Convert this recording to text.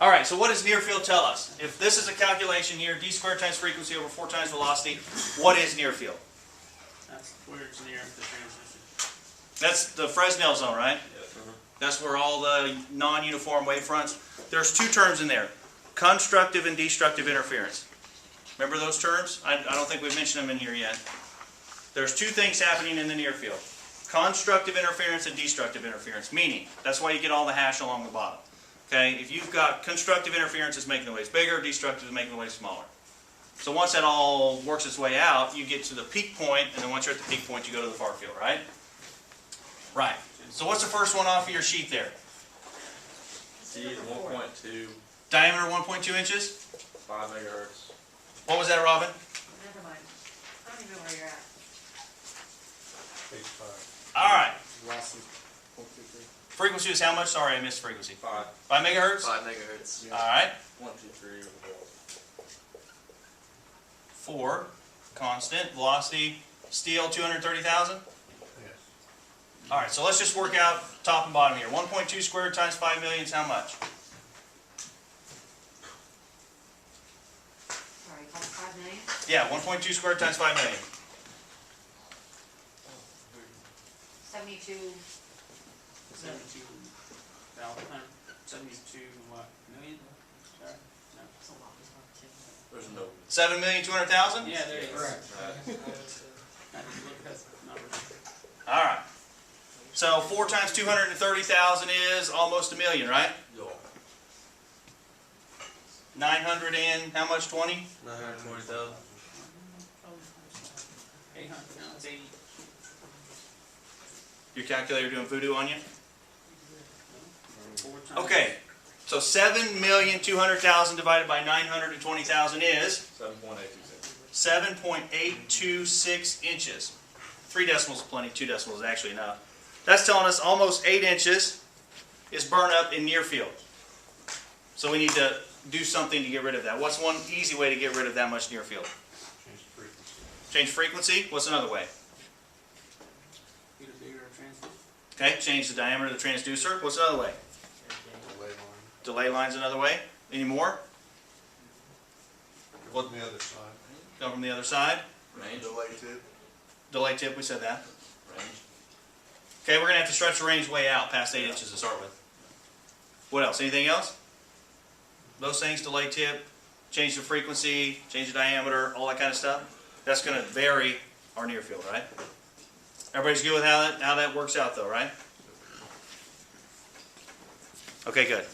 All right, so what does near field tell us? If this is a calculation here, d squared times frequency over 4 times velocity, what is near field? That's where it's near the transition. That's the Fresnel zone, right? Yes. That's where all the non-uniform wavefronts. There's two terms in there, constructive and destructive interference. Remember those terms? I don't think we've mentioned them in here yet. There's two things happening in the near field. Constructive interference and destructive interference, meaning, that's why you get all the hash along the bottom. Okay, if you've got constructive interference, it's making the waves bigger, destructive is making the waves smaller. So once that all works its way out, you get to the peak point, and then once you're at the peak point, you go to the far field, right? Right. So what's the first one off of your sheet there? D 1.2, Diameter 1.2 inches? 5 megahertz. What was that, Robin? Never mind. I don't even know where you're at. Page 5. All right. Last is 0.23. Frequency is how much? Sorry, I missed frequency. 5. 5 megahertz? 5 megahertz. All right. 1, 2, 3. 4, constant, velocity, steel, 230,000? Yes. All right, so let's just work out top and bottom here. 1.2 squared times 5 million is how much? Sorry, 5 million? Yeah, 1.2 squared times 5 million. 72. 72 what? Million? Sorry. No. That's a lot. It's not 2. There's no. 7,200,000? Yeah, there it is. Correct. I didn't look at the numbers. All right. So 4 times 230,000 is almost a million, right? Yo. 900 and how much? 20? 920,000. 800, no, it's 80. Your calculator doing voodoo on you? 4 times. Okay. So 7,200,000 divided by 920,000 is 7.826. 7.826 inches. 3 decimals is plenty, 2 decimals is actually enough. That's telling us almost 8 inches is burn up in near field. So we need to do something to get rid of that. What's one easy way to get rid of that much near field? Change the frequency. Change frequency. What's another way? Get a bigger transfer. Okay, change the diameter of the transducer. What's another way? Delay line. Delay line's another way. Any more? Go from the other side. Go from the other side. Range. Delay tip. Delay tip, we said that. Range. Okay, we're going to have to stretch the range way out past 8 inches to start with. What else? Anything else? Those things, delay tip, change the frequency, change the diameter, all that kind of stuff. That's going to vary our near field, right? Everybody's good with how that works out though, right? Okay, good.